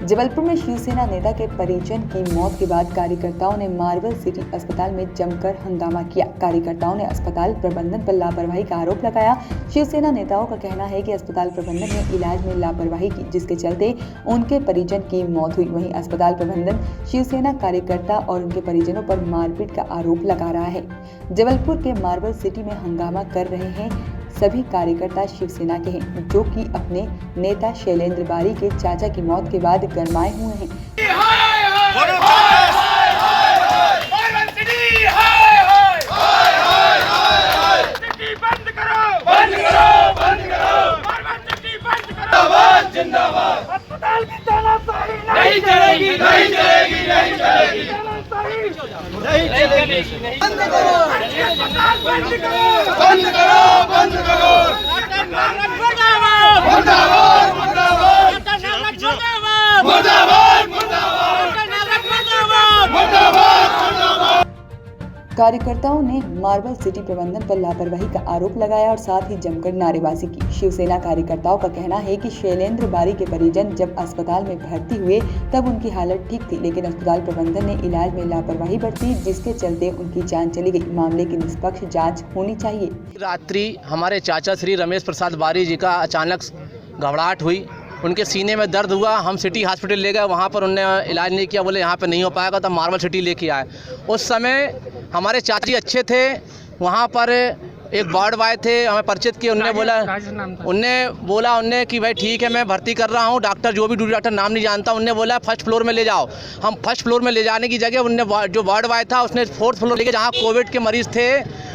जबलपुर में शिवसेना नेता के परिजन की मौत के बाद कार्यकर्ताओं ने मार्बल सिटी अस्पताल में जमकर हंगामा किया। कार्यकर्ताओं ने अस्पताल प्रबंधन पर लापरवाही का आरोप लगाया। शिवसेना नेताओं का कहना है कि अस्पताल प्रबंधन ने इलाज में लापरवाही की, जिसके चलते उनके परिजन की मौत हुई। वहीं अस्पताल प्रबंधन शिवसेना कार्यकर्ता और उनके परिजनों पर मारपीट का आरोप लगा रहा है। जबलपुर के मार्बल सिटी में हंगामा कर रहे हैं सभी कार्यकर्ता शिवसेना के हैं, जो कि अपने नेता शैलेंद्र बारी के चाचा की मौत के बाद गरमाए हुए हैं। अस्पताल की तानाशाही नहीं चलेगी, नहीं चलेगी, नहीं चलेगी, नहीं चलेगी। बंद करो, बंद करो, बंद करो, बंद करो। मुर्दाबाद, मुर्दाबाद, मुर्दाबाद, मुर्दाबाद, मुर्दाबाद, मुर्दाबाद। कार्यकर्ताओं ने मार्बल सिटी प्रबंधन पर लापरवाही का आरोप लगाया और साथ ही जमकर नारेबाजी की। शिवसेना कार्यकर्ताओं का कहना है कि शैलेंद्र बारी के परिजन जब अस्पताल में भर्ती हुए तब उनकी हालत ठीक थी, लेकिन अस्पताल प्रबंधन ने इलाज में लापरवाही बरती, जिसके चलते उनकी जान चली गई। मामले की निष्पक्ष जाँच होनी चाहिए। रात्रि हमारे चाचा श्री रमेश प्रसाद बारी जी का अचानक घबराहट हुई, उनके सीने में दर्द हुआ। हम सिटी हॉस्पिटल ले गए, वहाँ पर उनने इलाज नहीं किया, बोले यहाँ पे नहीं हो पाएगा, तब मार्बल सिटी लेके आए। उस समय हमारे चाची अच्छे थे, वहाँ पर एक वार्ड बॉय थे, हमें परिचित किए। उनने कि भाई ठीक है, मैं भर्ती कर रहा हूँ, डॉक्टर जो भी ड्यूटी डॉक्टर नाम नहीं जानता, उनने बोला फर्स्ट फ्लोर में ले जाओ। हम फर्स्ट फ्लोर में ले जाने की जगह उनने जो वार्ड बॉय था उसने फोर्थ फ्लोर लेके, जहाँ कोविड के मरीज़ थे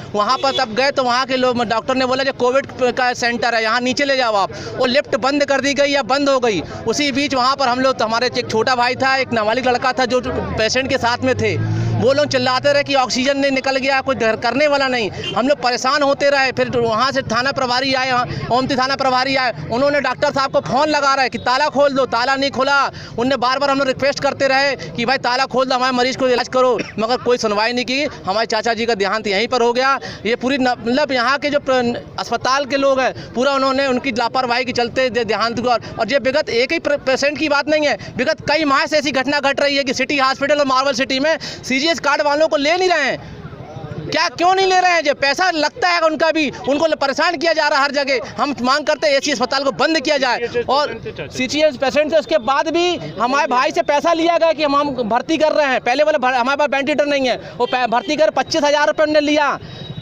वहाँ पर तब गए तो वहाँ के लोग, डॉक्टर ने बोला जो कोविड का सेंटर है यहाँ नीचे ले जाओ आप। वो लिफ्ट बंद कर दी गई या बंद हो गई। उसी बीच वहाँ पर हम लोग, हमारे एक छोटा भाई था, एक नाबालिग लड़का था जो पेशेंट के साथ में थे, वो लोग चिल्लाते रहे कि ऑक्सीजन नहीं निकल गया, कोई करने वाला नहीं। हम लोग परेशान होते रहे। फिर वहाँ से थाना प्रभारी आए, ओमती थाना प्रभारी आए, उन्होंने डॉक्टर साहब को फ़ोन लगा रहे कि ताला खोल दो, ताला नहीं खोला। उनने बार बार हम लोग रिक्वेस्ट करते रहे कि भाई ताला खोल दो, हमारे मरीज़ को इलाज करो, मगर कोई सुनवाई नहीं की। हमारे चाचा जी का देहांत यहीं पर हो गया। ये पूरी मतलब यहाँ के जो अस्पताल के लोग हैं, पूरा उन्होंने उनकी लापरवाही के चलते देहांत हुआ। और ये विगत एक ही पेशेंट की बात नहीं है, विगत कई माह से ऐसी घटना घट रही है कि सिटी हॉस्पिटल और मार्बल सिटी में सीजीएच कार्ड वालों को ले नहीं रहे हैं। क्या क्यों नहीं ले रहे हैं? जो पैसा लगता है उनका भी, उनको परेशान किया जा रहा है हर जगह। हम मांग करते हैं ऐसी अस्पताल को बंद किया जाए। और सीजीएच पेशेंट से उसके बाद भी हमारे भाई से पैसा लिया गया कि हम भर्ती कर रहे हैं। पहले बोले हमारे पास वेंटिलेटर नहीं है, वो भर्ती कर 25,000 रुपये उन्होंने लिया।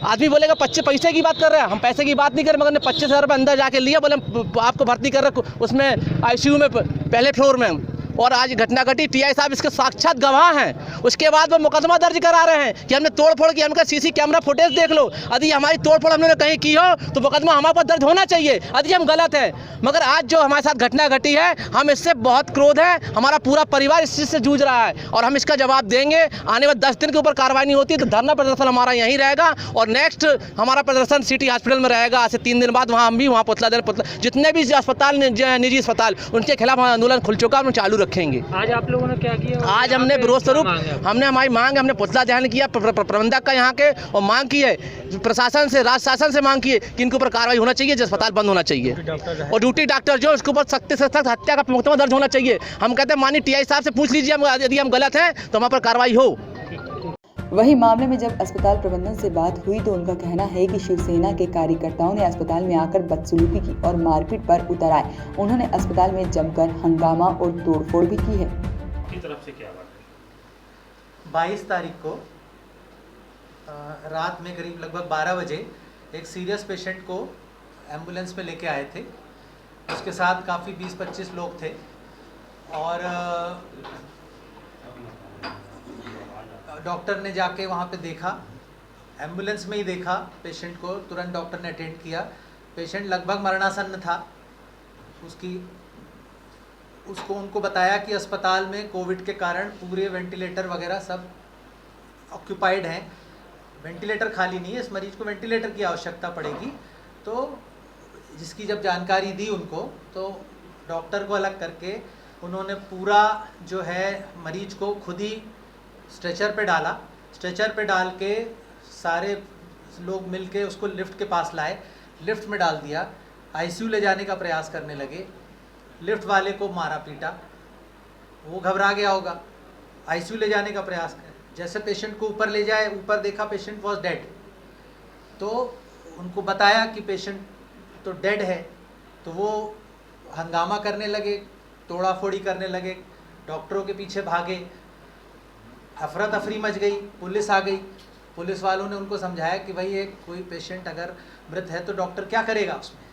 आदमी बोलेगा पैसे की बात कर रहे हैं, हम पैसे की बात नहीं कर रहे, मगर 25,000 रुपये अंदर जाके लिया, बोले आपको भर्ती कर रहे उसमें आईसीयू में पहले फ्लोर में। और आज घटना घटी, टीआई साहब इसके साक्षात गवाह हैं। उसके बाद वो मुकदमा दर्ज करा रहे हैं कि हमने तोड़फोड़ की, हमका सीसी कैमरा फुटेज देख लो। यदि हमारी तोड़फोड़ हमने कहीं की हो तो मुकदमा हमारे पास दर्ज होना चाहिए, यदि हम गलत हैं। मगर आज जो हमारे साथ घटना घटी है, हम इससे बहुत क्रोध है। हमारा पूरा परिवार इस चीज़ से जूझ रहा है और हम इसका जवाब देंगे। आने वाले 10 दिन के ऊपर कार्रवाई नहीं होती तो धरना प्रदर्शन हमारा यहीं रहेगा। और नेक्स्ट हमारा प्रदर्शन सिटी हॉस्पिटल में रहेगा। आज से 3 दिन बाद हम भी वहाँ पुतला जितने भी अस्पताल निजी अस्पताल, उनके खिलाफ आंदोलन खुल चुका, हम चालू रखेंगे। आज आप लोगों ने क्या किया? आज हमने विरोध स्वरूप हमने हमारी मांग, हमने पुतला दहन किया प्रबंधक का यहाँ के, और मांग की है प्रशासन से, राज्य शासन से मांग की है कि इनके ऊपर कार्रवाई होना चाहिए, अस्पताल बंद होना चाहिए। और ड्यूटी डॉक्टर जो उसके ऊपर सख्त से सख्त हत्या का मुकदमा दर्ज होना चाहिए। हम कहते हैं माननीय टीआई साहब से पूछ लीजिए, यदि हम गलत हैं तो हमारे पर कार्रवाई हो। वहीं मामले में जब अस्पताल प्रबंधन से बात हुई तो उनका कहना है कि शिवसेना के कार्यकर्ताओं ने अस्पताल में आकर बदसलूकी की और मारपीट पर उतर आए। उन्होंने अस्पताल में जमकर हंगामा और तोड़फोड़ भी की है। की तरफ से क्या बात है? 22 तारीख को रात में करीब लगभग 12 बजे एक सीरियस पेशेंट को एम्बुलेंस में लेके आए थे। उसके साथ काफ़ी 20-25 लोग थे और डॉक्टर ने जाके वहाँ पे देखा, एम्बुलेंस में ही देखा पेशेंट को, तुरंत डॉक्टर ने अटेंड किया। पेशेंट लगभग मरणासन्न था। उनको बताया कि अस्पताल में कोविड के कारण पूरे वेंटिलेटर वगैरह सब ऑक्यूपाइड हैं, वेंटिलेटर खाली नहीं है, इस मरीज़ को वेंटिलेटर की आवश्यकता पड़ेगी। तो जिसकी जब जानकारी दी उनको, तो डॉक्टर को अलग करके उन्होंने पूरा जो है मरीज़ को खुद ही स्ट्रेचर पे डाला। स्ट्रेचर पे डाल के सारे लोग मिलके उसको लिफ्ट के पास लाए, लिफ्ट में डाल दिया। आईसीयू ले जाने का प्रयास करने लगे, लिफ्ट वाले को मारा पीटा, वो घबरा गया होगा, आईसीयू ले जाने का प्रयास कर, जैसे पेशेंट को ऊपर ले जाए, ऊपर देखा पेशेंट वॉज डेड, तो उनको बताया कि पेशेंट तो डेड है, तो वो हंगामा करने लगे, तोड़ा फोड़ी करने लगे, डॉक्टरों के पीछे भागे, अफरा तफरी मच गई, पुलिस आ गई। पुलिस वालों ने उनको समझाया कि भाई एक कोई पेशेंट अगर मृत है तो डॉक्टर क्या करेगा उसमें,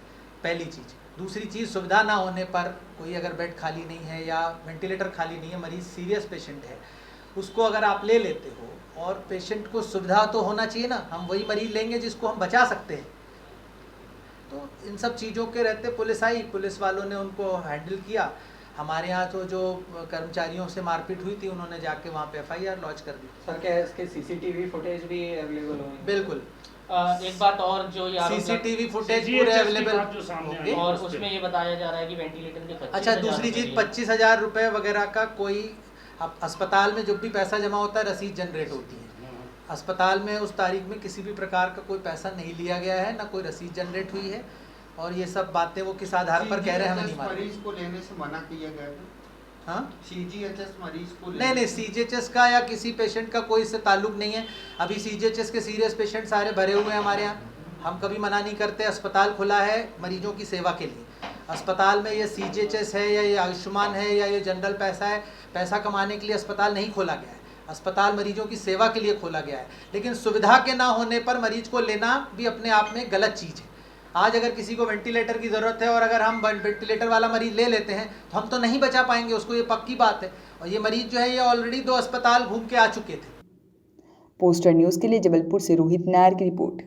पहली चीज़। दूसरी चीज़, सुविधा ना होने पर, कोई अगर बेड खाली नहीं है या वेंटिलेटर खाली नहीं है, मरीज़ सीरियस पेशेंट है, उसको अगर आप ले लेते हो और पेशेंट को सुविधा तो होना चाहिए ना, हम वही मरीज़ लेंगे जिसको हम बचा सकते हैं। तो इन सब चीज़ों के रहते पुलिस आई, पुलिस वालों ने उनको हैंडल किया। हमारे यहाँ तो जो कर्मचारियों से मारपीट हुई थी, उन्होंने जाके वहाँ पे FIR लॉन्च कर दी। सर क्या है, इसके CCTV फुटेज भी अवेलेबल होंगे? बिल्कुल, एक बात और जो ये आरोप CCTV फुटेज CGHS पूरे की अवेलेबल बात जो सामने आई होंगे। और उसमें ये बताया जा रहा है कि वेंटिलेटर के 25,000 अच्छा, दूसरी चीज़, 25,000 रुपये वगैरह का कोई अस्पताल में जब भी पैसा जमा होता है रसीद जनरेट होती है। अस्पताल में उस तारीख में किसी भी प्रकार का कोई पैसा नहीं लिया गया है, ना कोई रसीद जनरेट हुई है, और ये सब बातें वो किस आधार पर कह रहे हैं हमें नहीं मालूम। मरीज को लेने से मना किया गया है। हाँ, CGHS मरीज को नहीं, CGHS का या किसी पेशेंट का कोई इससे ताल्लुक नहीं है। अभी CGHS के सीरियस पेशेंट सारे भरे हुए हैं हमारे यहाँ, हम कभी मना नहीं करते। अस्पताल खुला है मरीजों की सेवा के लिए। अस्पताल में ये CGHS है या ये आयुष्मान है या ये जनरल पैसा है, पैसा कमाने के लिए अस्पताल नहीं खोला गया है। अस्पताल मरीजों की सेवा के लिए खोला गया है, लेकिन सुविधा के ना होने पर मरीज को लेना भी अपने आप में गलत चीज़ है। आज अगर किसी को वेंटिलेटर की ज़रूरत है और अगर हम वेंटिलेटर वाला मरीज़ ले लेते हैं तो हम तो नहीं बचा पाएंगे उसको, ये पक्की बात है। और ये मरीज़ जो है ये ऑलरेडी 2 अस्पताल घूम के आ चुके थे। पोस्टर न्यूज़ के लिए जबलपुर से रोहित नायर की रिपोर्ट।